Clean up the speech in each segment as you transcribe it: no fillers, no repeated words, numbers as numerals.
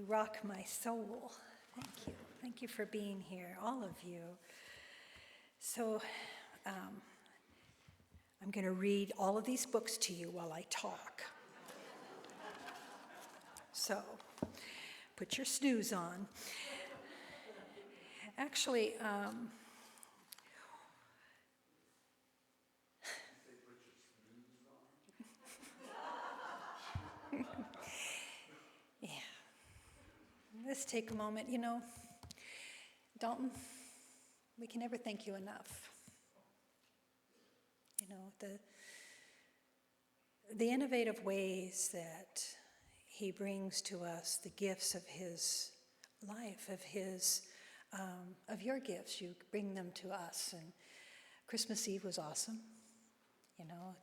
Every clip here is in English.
You rock my soul. Thank you. Thank you for being here, all of you. So, I'm going to read all of these books to you while I talk. So, put your snooze on. Actually, yeah. Let's take a moment. You know, Dalton, we can never thank you enough. You know, the innovative ways that he brings to us the gifts of his life, of your gifts. You bring them to us, and Christmas Eve was awesome. You know,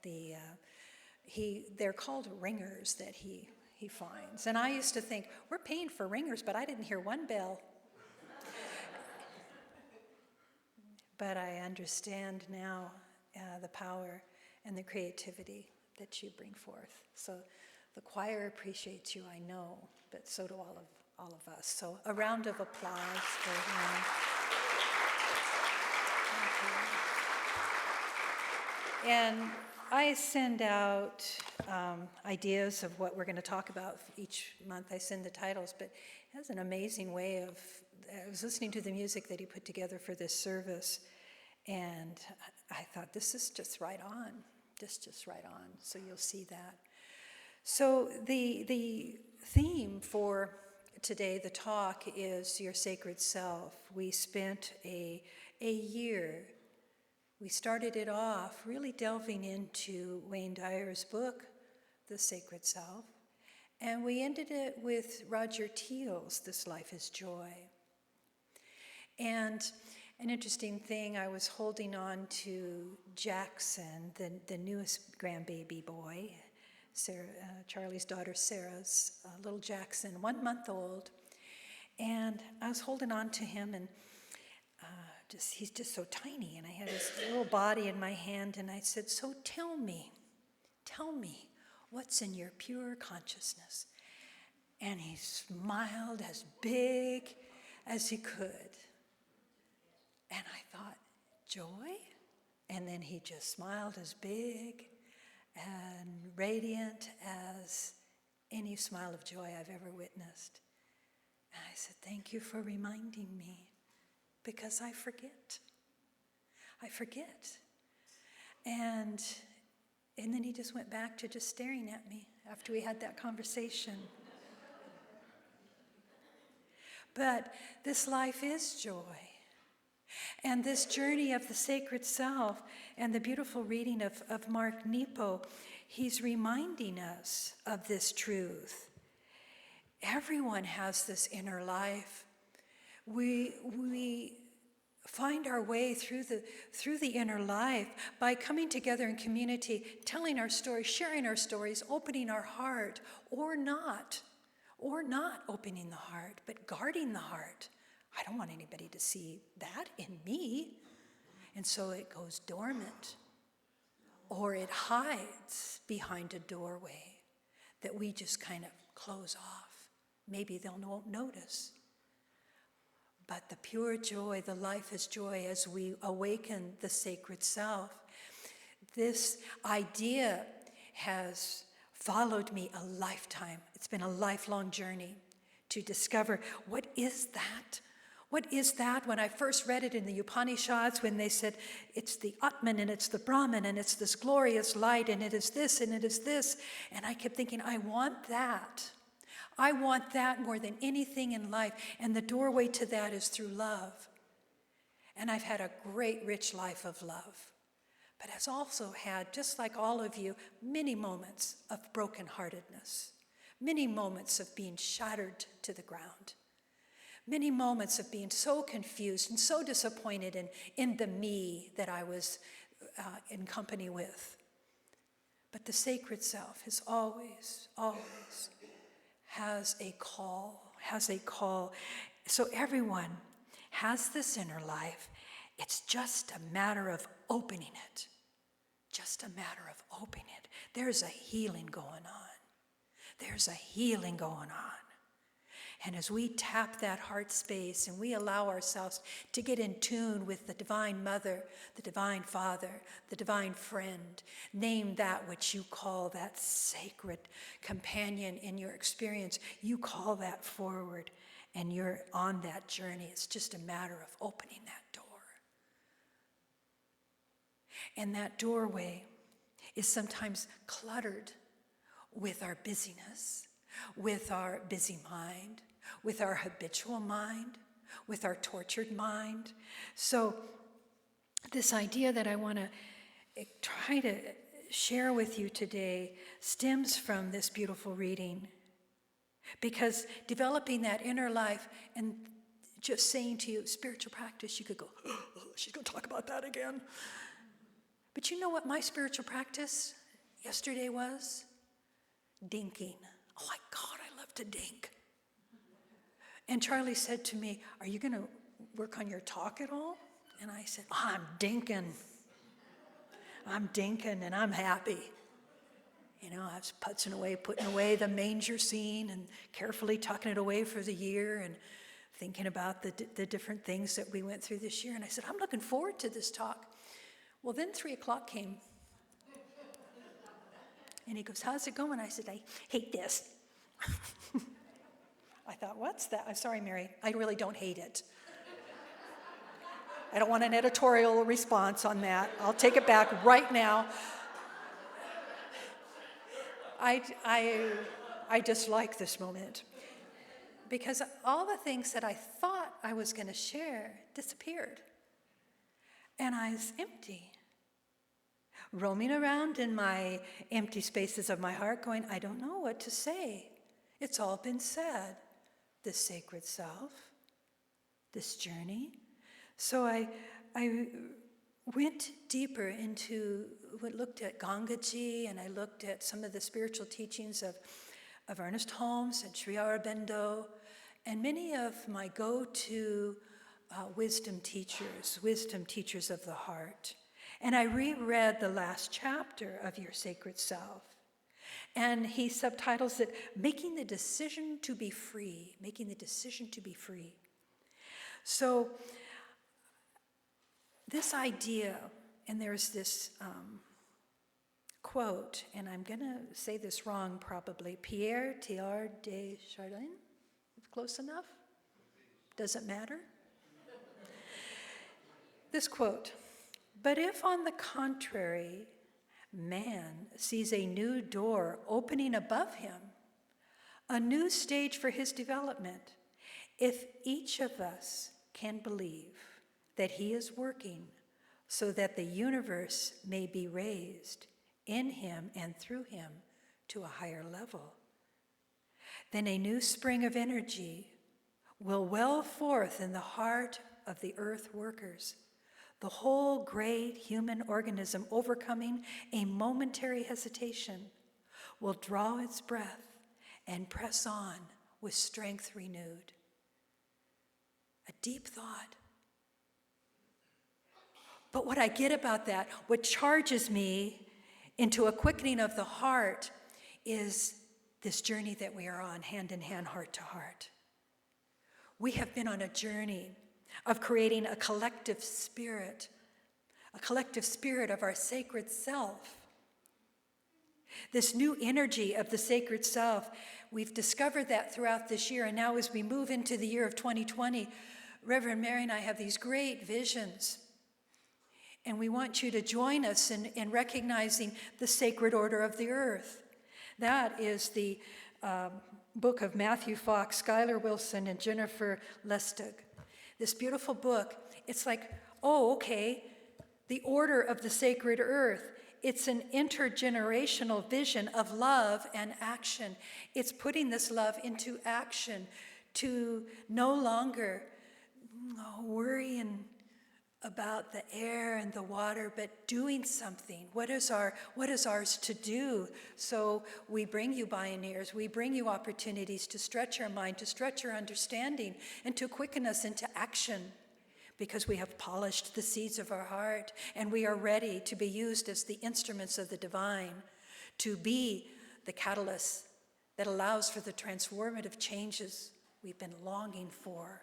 they're called ringers that he finds, and I used to think we're paying for ringers, but I didn't hear one bell. But I understand now the power and the creativity that you bring forth. So the choir appreciates you, I know, but so do all of us. So a round of applause for him. Thank you. And I send out ideas of what we're going to talk about each month. I send the titles, but it has an amazing way of, I was listening to the music that he put together for this service, and I thought, this is just right on, just right on. So you'll see that. So the theme for today, the talk, is your sacred self. We spent a year. We started it off really delving into Wayne Dyer's book, The Sacred Self, and we ended it with Roger Teal's This Life is Joy. And an interesting thing, I was holding on to Jackson, the newest grandbaby boy, Sarah, Charlie's daughter Sarah's little Jackson, 1 month old, and I was holding on to him, and he's just so tiny, and I had his little body in my hand, and I said, so tell me what's in your pure consciousness. And he smiled as big as he could. And I thought, joy? And then he just smiled as big and radiant as any smile of joy I've ever witnessed. And I said, thank you for reminding me, because I forget. And then he just went back to just staring at me after we had that conversation. But this life is joy. And this journey of the sacred self and the beautiful reading of Mark Nepo, he's reminding us of this truth. Everyone has this inner life. We find our way through the inner life by coming together in community, telling our stories, sharing our stories, opening our heart, or not opening the heart, but guarding the heart. I don't want anybody to see that in me. And so it goes dormant, or it hides behind a doorway that we just kind of close off. Maybe they won't notice. But the pure joy, the life is joy, as we awaken the sacred self. This idea has followed me a lifetime. It's been a lifelong journey to discover, what is that? What is that? When I first read it in the Upanishads, when they said it's the Atman and it's the Brahman and it's this glorious light and it is this and it is this, and I kept thinking, I want that. I want that more than anything in life, and the doorway to that is through love. And I've had a great, rich life of love, but has also had, just like all of you, many moments of brokenheartedness, many moments of being shattered to the ground. Many moments of being so confused and so disappointed in the me that I was in company with. But the sacred self is always has a call. So everyone has this inner life. It's just a matter of opening it. There's a healing going on. And as we tap that heart space and we allow ourselves to get in tune with the Divine Mother, the Divine Father, the Divine Friend, name that which you call that sacred companion in your experience, you call that forward and you're on that journey. It's just a matter of opening that door. And that doorway is sometimes cluttered with our busyness, with our busy mind, with our habitual mind, with our tortured mind. So this idea that I want to try to share with you today stems from this beautiful reading. Because developing that inner life and just saying to you, spiritual practice, you could go, oh, she's going to talk about that again. But you know what my spiritual practice yesterday was? Dinking. Oh my God, I love to dink. And Charlie said to me, are you going to work on your talk at all? And I said, I'm dinking. I'm dinking and I'm happy. You know, I was putzing away, putting away the manger scene and carefully tucking it away for the year and thinking about the different things that we went through this year. And I said, I'm looking forward to this talk. Well, then 3 o'clock came. And he goes, how's it going? I said, I hate this. I thought, what's that? I'm sorry, Mary. I really don't hate it. I don't want an editorial response on that. I'll take it back right now. I dislike this moment because all the things that I thought I was going to share disappeared. And I was empty, roaming around in my empty spaces of my heart going, I don't know what to say. It's all been said. This sacred self, this journey. So I went deeper into, looked at Gangaji, and I looked at some of the spiritual teachings of Ernest Holmes and Sri Aurobindo, and many of my go-to wisdom teachers of the heart. And I reread the last chapter of Your Sacred Self. And he subtitles it, Making the Decision to be Free. Making the Decision to be Free. So this idea, and there's this quote, and I'm going to say this wrong probably, Pierre Teilhard de Chardin? Close enough? Doesn't matter? This quote, but if on the contrary, man sees a new door opening above him, a new stage for his development, if each of us can believe that he is working so that the universe may be raised in him and through him to a higher level, then a new spring of energy will well forth in the heart of the earth workers, the whole great human organism overcoming a momentary hesitation will draw its breath and press on with strength renewed. A deep thought. But what I get about that, what charges me into a quickening of the heart, is this journey that we are on, hand in hand, heart to heart. We have been on a journey of creating a collective spirit of our sacred self. This new energy of the sacred self, we've discovered that throughout this year, and now as we move into the year of 2020, Reverend Mary and I have these great visions, and we want you to join us in recognizing the sacred order of the earth. That is the book of Matthew Fox, Schuyler Wilson, and Jennifer Lustig. This beautiful book, it's like, oh, okay, the order of the sacred earth. It's an intergenerational vision of love and action. It's putting this love into action to no longer worrying about the air and the water, but doing something. What is ours to do? So we bring you pioneers, we bring you opportunities to stretch our mind, to stretch our understanding, and to quicken us into action, because we have polished the seeds of our heart, and we are ready to be used as the instruments of the divine, to be the catalyst that allows for the transformative changes we've been longing for.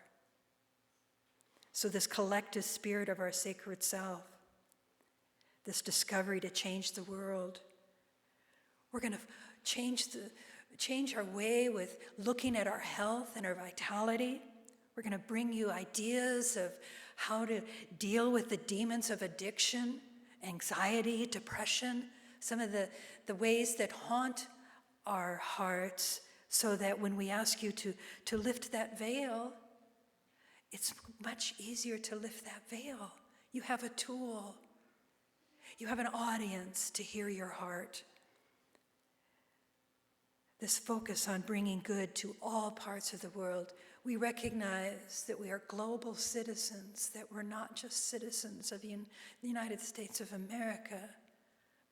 So this collective spirit of our sacred self, this discovery to change the world, we're going to change our way with looking at our health and our vitality. We're going to bring you ideas of how to deal with the demons of addiction, anxiety, depression, some of the ways that haunt our hearts, so that when we ask you to lift that veil, it's much easier to lift that veil. You have a tool. You have an audience to hear your heart. This focus on bringing good to all parts of the world. We recognize that we are global citizens, that we're not just citizens of the United States of America,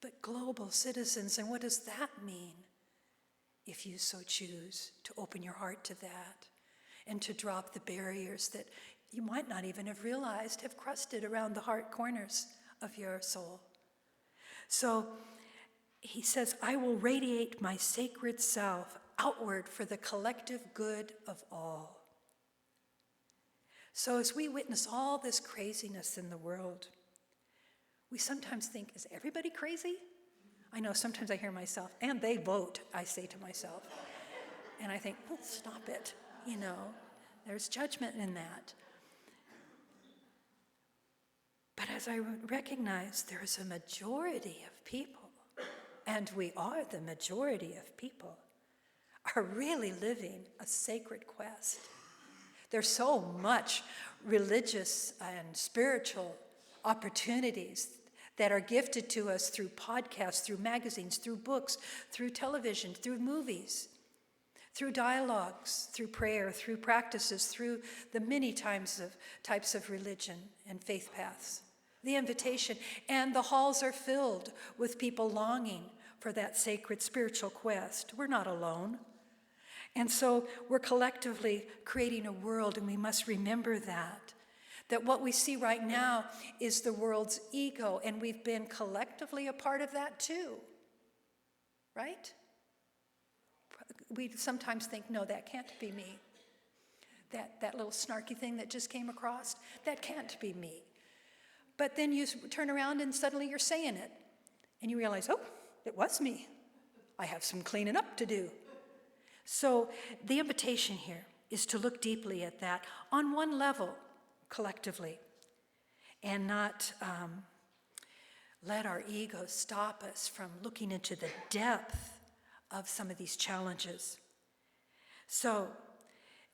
but global citizens. And what does that mean? If you so choose to open your heart to that and to drop the barriers that you might not even have realized have crusted around the heart corners of your soul. So he says, I will radiate my sacred self outward for the collective good of all. So as we witness all this craziness in the world, we sometimes think, is everybody crazy? I know sometimes I hear myself, and they vote, I say to myself. And I think, well, stop it. There's judgment in that. But as I recognize there is a majority of people, and we are the majority of people, are really living a sacred quest. There's so much religious and spiritual opportunities that are gifted to us through podcasts, through magazines, through books, through television, through movies, through dialogues, through prayer, through practices, through the many types of religion and faith paths. The invitation, and the halls are filled with people longing for that sacred spiritual quest. We're not alone. And so we're collectively creating a world, and we must remember that what we see right now is the world's ego, and we've been collectively a part of that too, right? We sometimes think, no, that can't be me. That little snarky thing that just came across, that can't be me. But then you turn around and suddenly you're saying it, and you realize, oh, it was me. I have some cleaning up to do. So the invitation here is to look deeply at that on one level, collectively, and not let our ego stop us from looking into the depth of some of these challenges. So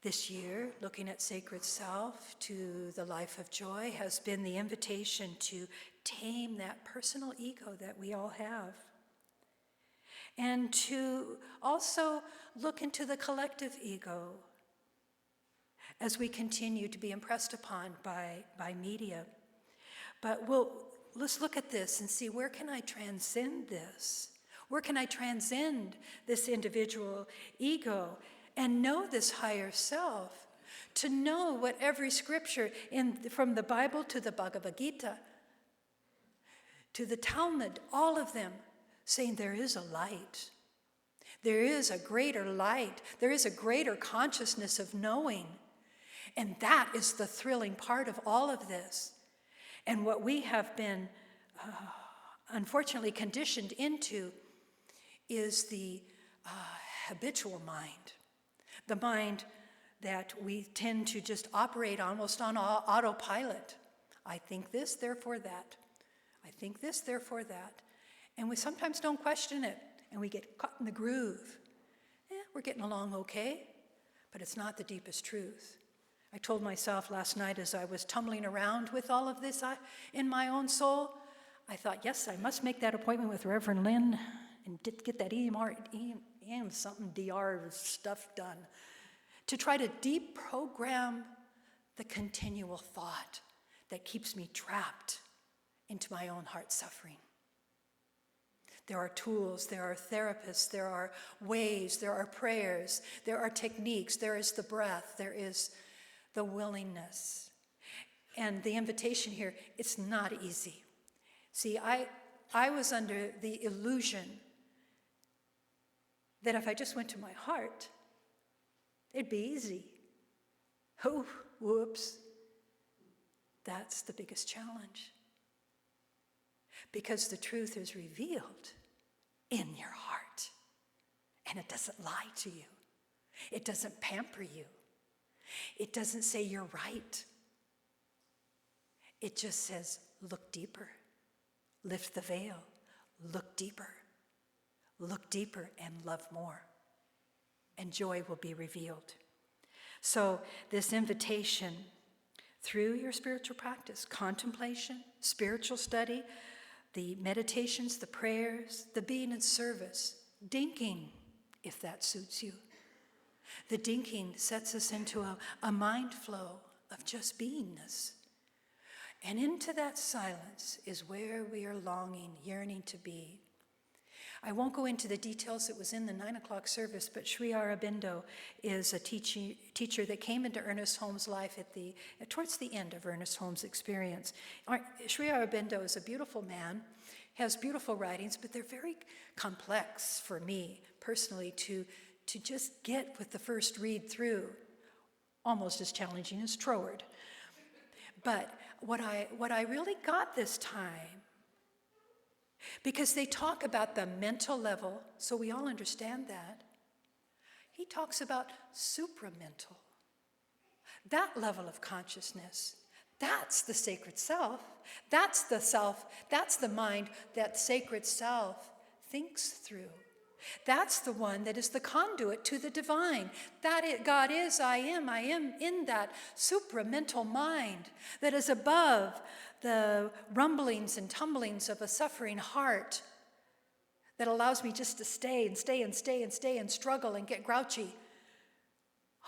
this year, looking at sacred self to the life of joy has been the invitation to tame that personal ego that we all have, and to also look into the collective ego as we continue to be impressed upon by media. But let's look at this and see, where can I transcend this? Where can I transcend this individual ego and know this higher self? To know what every scripture, from the Bible to the Bhagavad Gita, to the Talmud, all of them saying there is a light. There is a greater light. There is a greater consciousness of knowing. And that is the thrilling part of all of this. And what we have been unfortunately conditioned into is the habitual mind. The mind that we tend to just operate almost on autopilot. I think this, therefore that. I think this, therefore that. And we sometimes don't question it, and we get caught in the groove. We're getting along okay, but it's not the deepest truth. I told myself last night as I was tumbling around with all of this in my own soul, I thought, yes, I must make that appointment with Reverend Lynn and get that DR stuff done, to try to deprogram the continual thought that keeps me trapped into my own heart suffering. There are tools, there are therapists, there are ways, there are prayers, there are techniques, there is the breath, there is the willingness. And the invitation here, it's not easy. See, I was under the illusion that if I just went to my heart, it'd be easy. Oh, whoops. That's the biggest challenge. Because the truth is revealed in your heart. And it doesn't lie to you. It doesn't pamper you. It doesn't say you're right. It just says, look deeper. Lift the veil. Look deeper. Look deeper and love more. And joy will be revealed. So this invitation through your spiritual practice, contemplation, spiritual study, the meditations, the prayers, the being in service, dinking, if that suits you. The dinking sets us into a mind flow of just beingness. And into that silence is where we are longing, yearning to be. I won't go into the details. It was in the 9 o'clock service, but Sri Aurobindo is a teacher that came into Ernest Holmes' life towards the end of Ernest Holmes' experience. Sri Aurobindo is a beautiful man, has beautiful writings, but they're very complex for me personally to just get with the first read through, almost as challenging as Troward. But what I really got this time, because they talk about the mental level, so we all understand that. He talks about supramental. That level of consciousness, that's the sacred self. That's the mind that sacred self thinks through. That's the one that is the conduit to the divine. God is, I am in that supramental mind that is above the rumblings and tumblings of a suffering heart that allows me just to stay and struggle and get grouchy.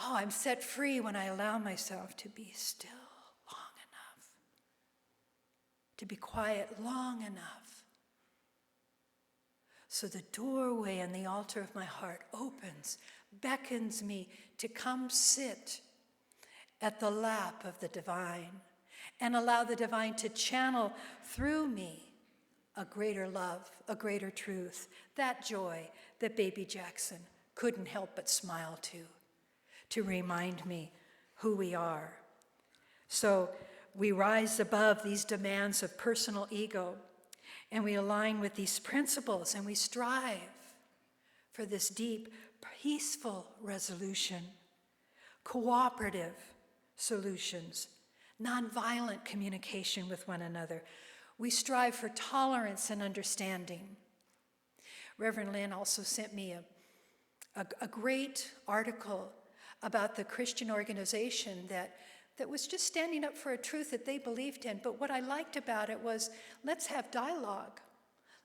Oh, I'm set free when I allow myself to be still long enough, to be quiet long enough. So the doorway and the altar of my heart opens, beckons me to come sit at the lap of the divine and allow the divine to channel through me a greater love, a greater truth, that joy that baby Jackson couldn't help but smile to remind me who we are. So we rise above these demands of personal ego, and we align with these principles, and we strive for this deep, peaceful resolution, cooperative solutions, nonviolent communication with one another. We strive for tolerance and understanding. Reverend Lynn also sent me a great article about the Christian organization that was just standing up for a truth that they believed in. But what I liked about it was, let's have dialogue.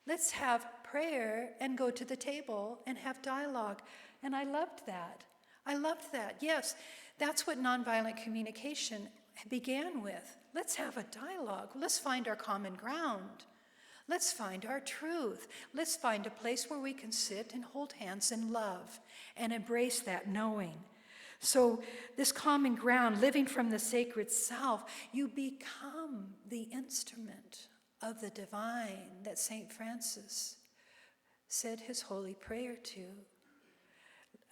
Let's have prayer and go to the table and have dialogue. And I loved that. Yes, that's what nonviolent communication began with. Let's have a dialogue. Let's find our common ground. Let's find our truth. Let's find a place where we can sit and hold hands in love and embrace that knowing. So this common ground, living from the sacred self, you become the instrument of the divine that St. Francis said his holy prayer to,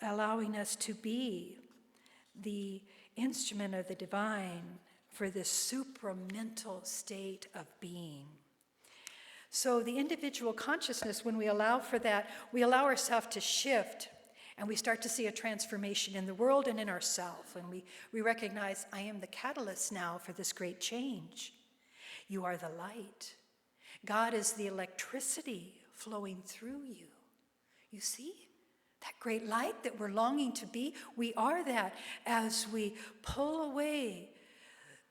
allowing us to be the instrument of the divine for this supramental state of being. So the individual consciousness, when we allow for that, we allow ourselves to shift, and we start to see a transformation in the world and in ourselves. And we recognize, I am the catalyst now for this great change. You are the light. God is the electricity flowing through you. You see? That great light that we're longing to be, we are that as we pull away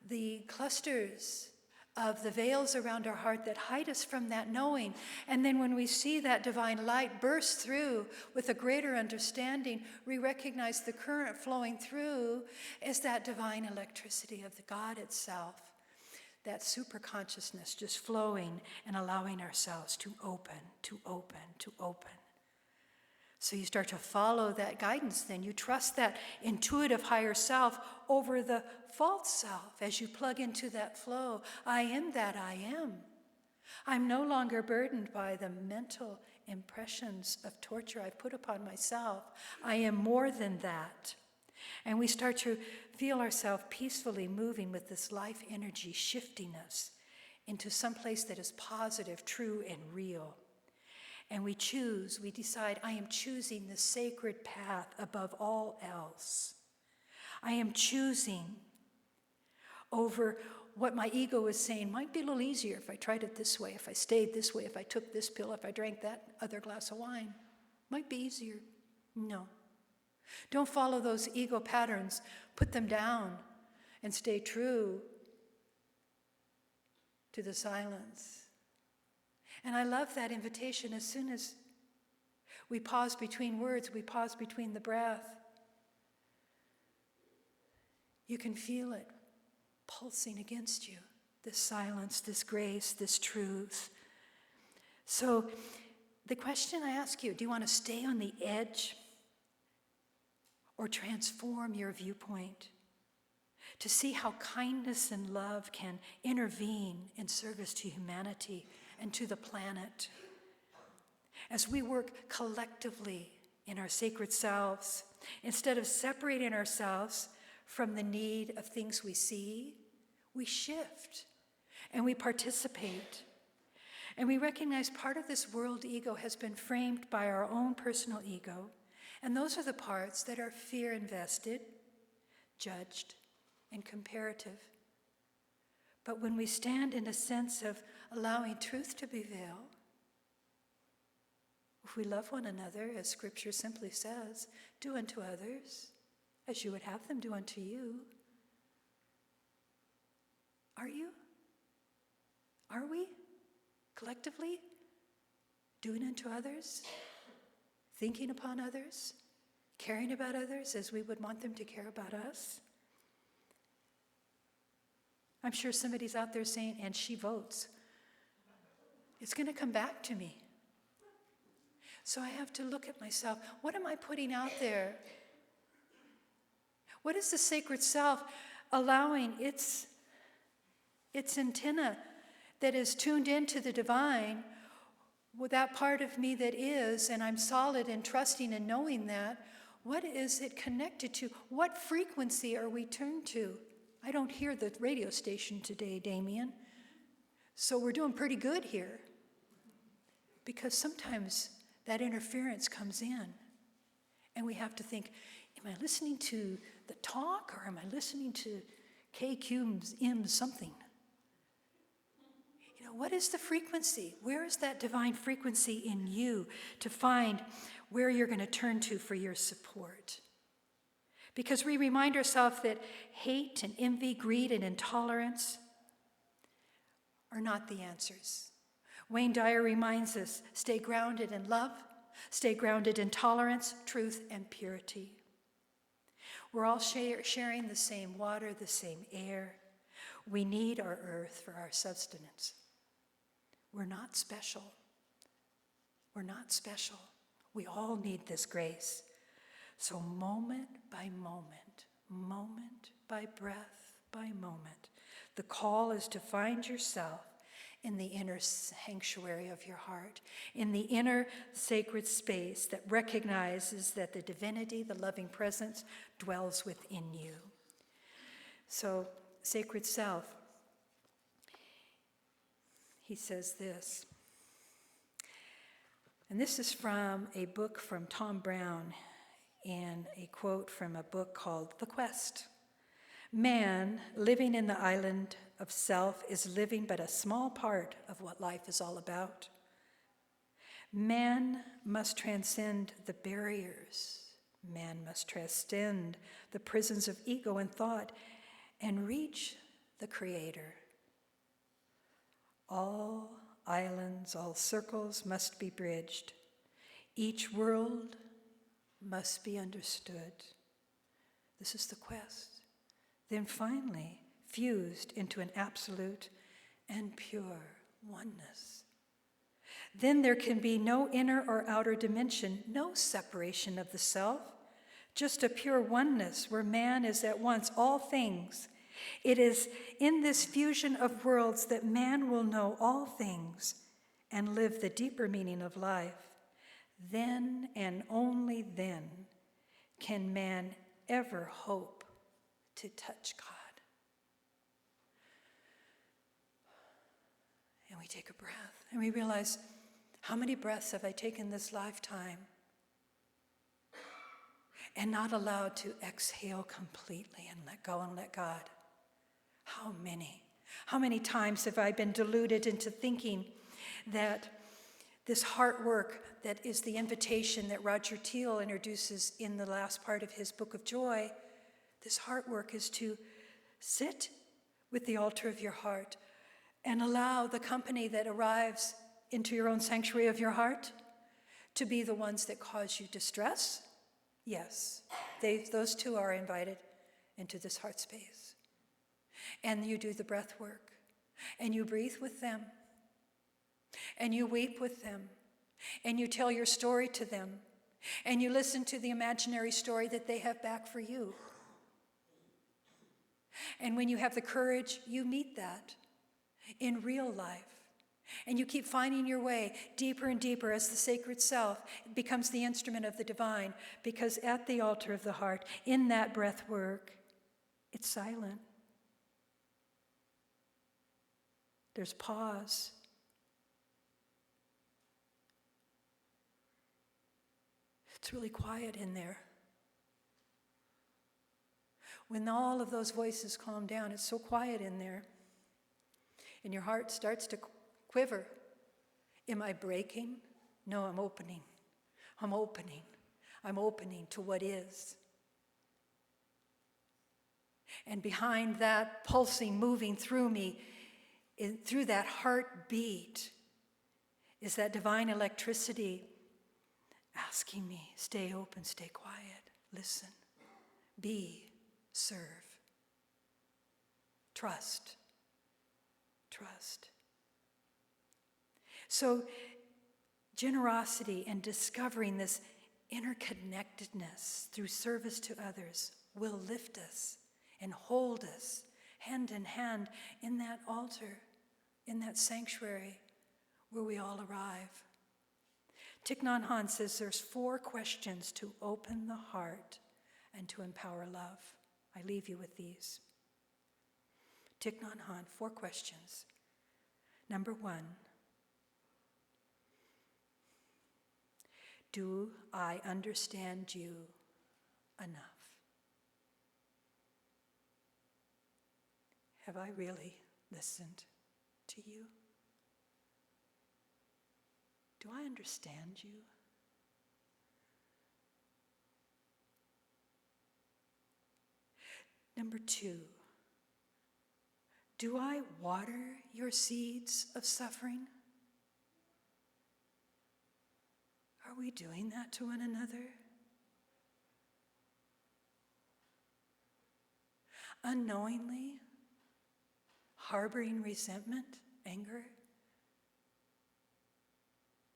the clusters of the veils around our heart that hide us from that knowing. And then when we see that divine light burst through with a greater understanding, we recognize the current flowing through as that divine electricity of the God itself, that super consciousness just flowing and allowing ourselves to open. So you start to follow that guidance then. You trust that intuitive higher self over the false self as you plug into that flow. I am that I am. I'm no longer burdened by the mental impressions of torture I've put upon myself. I am more than that. And we start to feel ourselves peacefully moving with this life energy shifting us into some place that is positive, true, and real. And we decide, I am choosing the sacred path above all else. I am choosing over what my ego is saying might be a little easier if I tried it this way, if I stayed this way, if I took this pill, if I drank that other glass of wine. Might be easier. No. Don't follow those ego patterns. Put them down and stay true to the silence. And I love that invitation. As soon as we pause between words, we pause between the breath, you can feel it pulsing against you, this silence, this grace, this truth. So the question I ask you, do you want to stay on the edge or transform your viewpoint to see how kindness and love can intervene in service to humanity and to the planet as we work collectively in our sacred selves, instead of separating ourselves from the need of things we see, we shift and we participate. And we recognize part of this world ego has been framed by our own personal ego, and those are the parts that are fear invested, judged, and comparative. But when we stand in a sense of allowing truth to prevail, if we love one another, as Scripture simply says, do unto others as you would have them do unto you. Are you? Are we? Collectively? Doing unto others? Thinking upon others? Caring about others as we would want them to care about us? I'm sure somebody's out there saying, and she votes. It's going to come back to me. So I have to look at myself. What am I putting out there? What is the sacred self allowing its antenna that is tuned into the divine, with that part of me that is, and I'm solid and trusting and knowing that, what is it connected to? What frequency are we tuned to? I don't hear the radio station today, Damien. So we're doing pretty good here. Because sometimes that interference comes in, and we have to think, am I listening to the talk, or am I listening to KQM something? You know, what is the frequency? Where is that divine frequency in you to find where you're going to turn to for your support? Because we remind ourselves that hate and envy, greed and intolerance are not the answers. Wayne Dyer reminds us, stay grounded in love, stay grounded in tolerance, truth, and purity. We're all sharing the same water, the same air. We need our earth for our sustenance. We're not special. We're not special. We all need this grace. So moment by moment, moment by breath by moment, the call is to find yourself in the inner sanctuary of your heart, in the inner sacred space that recognizes that the divinity, the loving presence, dwells within you. So, sacred self, he says this, and this is from a book from Tom Brown, and a quote from a book called The Quest. Man, living in the island of self, is living but a small part of what life is all about. Man must transcend the barriers. Man must transcend the prisons of ego and thought and reach the Creator. All islands, all circles must be bridged. Each world must be understood. This is the quest. Then finally, fused into an absolute and pure oneness. Then there can be no inner or outer dimension, no separation of the self, just a pure oneness where man is at once all things. It is in this fusion of worlds that man will know all things and live the deeper meaning of life. Then and only then can man ever hope to touch God. And we take a breath and we realize, how many breaths have I taken this lifetime and not allowed to exhale completely and let go and let God? How many? How many times have I been deluded into thinking that this heart work that is the invitation that Roger Teal introduces in the last part of his Book of Joy, this heart work is to sit with the altar of your heart and allow the company that arrives into your own sanctuary of your heart to be the ones that cause you distress. Yes, those two are invited into this heart space. And you do the breath work, and you breathe with them, and you weep with them, and you tell your story to them, and you listen to the imaginary story that they have back for you. And when you have the courage, you meet that in real life. And you keep finding your way deeper and deeper as the sacred self becomes the instrument of the divine, because at the altar of the heart, in that breath work, it's silent. There's pause. It's really quiet in there. When all of those voices calm down, it's so quiet in there. And your heart starts to quiver. Am I breaking? No, I'm opening. I'm opening. I'm opening to what is. And behind that pulsing, moving through me, through that heartbeat, is that divine electricity asking me, stay open, stay quiet, listen, be, serve, trust. So generosity and discovering this interconnectedness through service to others will lift us and hold us hand in hand in that altar, in that sanctuary where we all arrive. Thich Nhat Hanh says there's 4 questions to open the heart and to empower love. I leave you with these. Thich Nhat Hanh, 4 questions. Number 1, do I understand you enough? Have I really listened to you? Do I understand you? Number 2, do I water your seeds of suffering? Are we doing that to one another? Unknowingly harboring resentment, anger,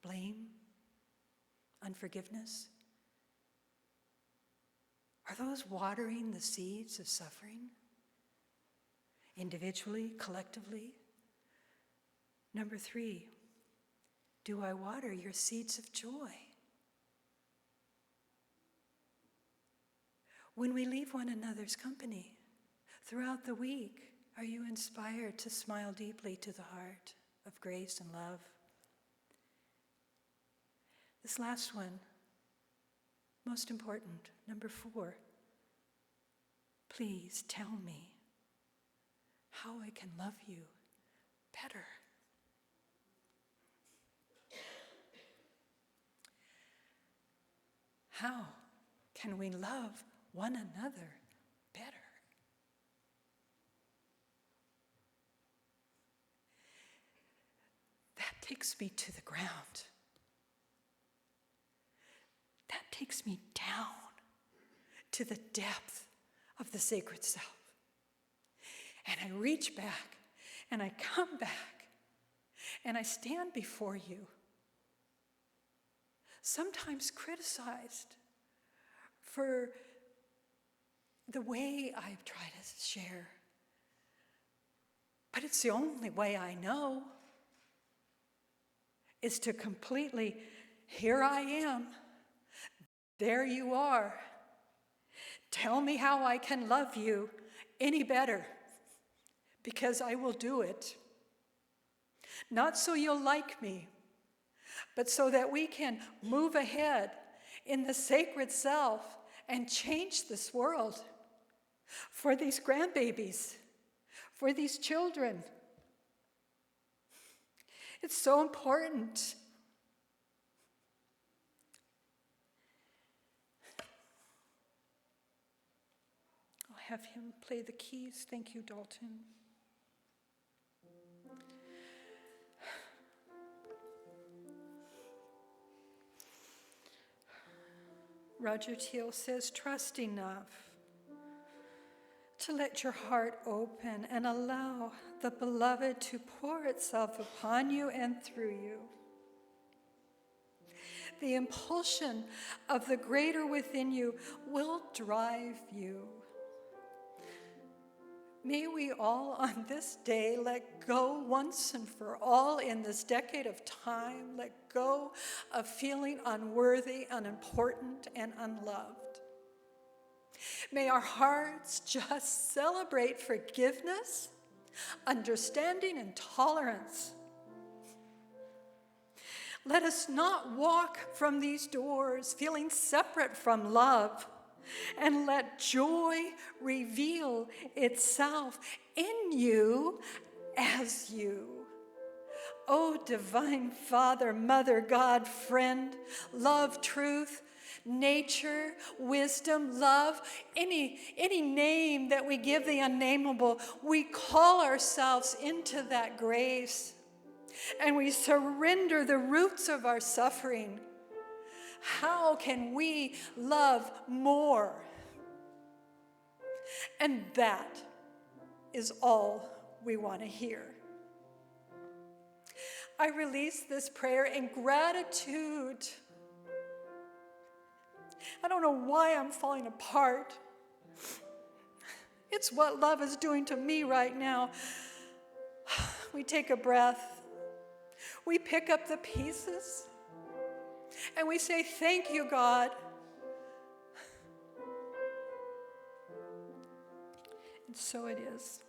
blame, unforgiveness? Are those watering the seeds of suffering? Individually, collectively? Number 3, do I water your seeds of joy? When we leave one another's company throughout the week, are you inspired to smile deeply to the heart of grace and love? This last one, most important, number 4, please tell me how I can love you better. How can we love one another better? That takes me to the ground. That takes me down to the depth of the sacred self. And I reach back and I come back and I stand before you, sometimes criticized for the way I try to share. But it's the only way I know, is to completely, here I am, there you are. Tell me how I can love you any better, because I will do it. Not so you'll like me, but so that we can move ahead in the sacred self and change this world for these grandbabies, for these children. It's so important. I'll have him play the keys. Thank you, Dalton. Roger Teal says, trust enough to let your heart open and allow the beloved to pour itself upon you and through you. The impulsion of the greater within you will drive you. May we all on this day let go once and for all in this decade of time, let go of feeling unworthy, unimportant, and unloved. May our hearts just celebrate forgiveness, understanding, and tolerance. Let us not walk from these doors feeling separate from love, and let joy reveal itself in you as you. Oh, divine Father, Mother, God, friend, love, truth, nature, wisdom, love, any name that we give the unnameable, we call ourselves into that grace, and we surrender the roots of our suffering. How can we love more? And that is all we want to hear. I release this prayer in gratitude. I don't know why I'm falling apart. It's what love is doing to me right now. We take a breath. We pick up the pieces. And we say, thank you, God. And so it is.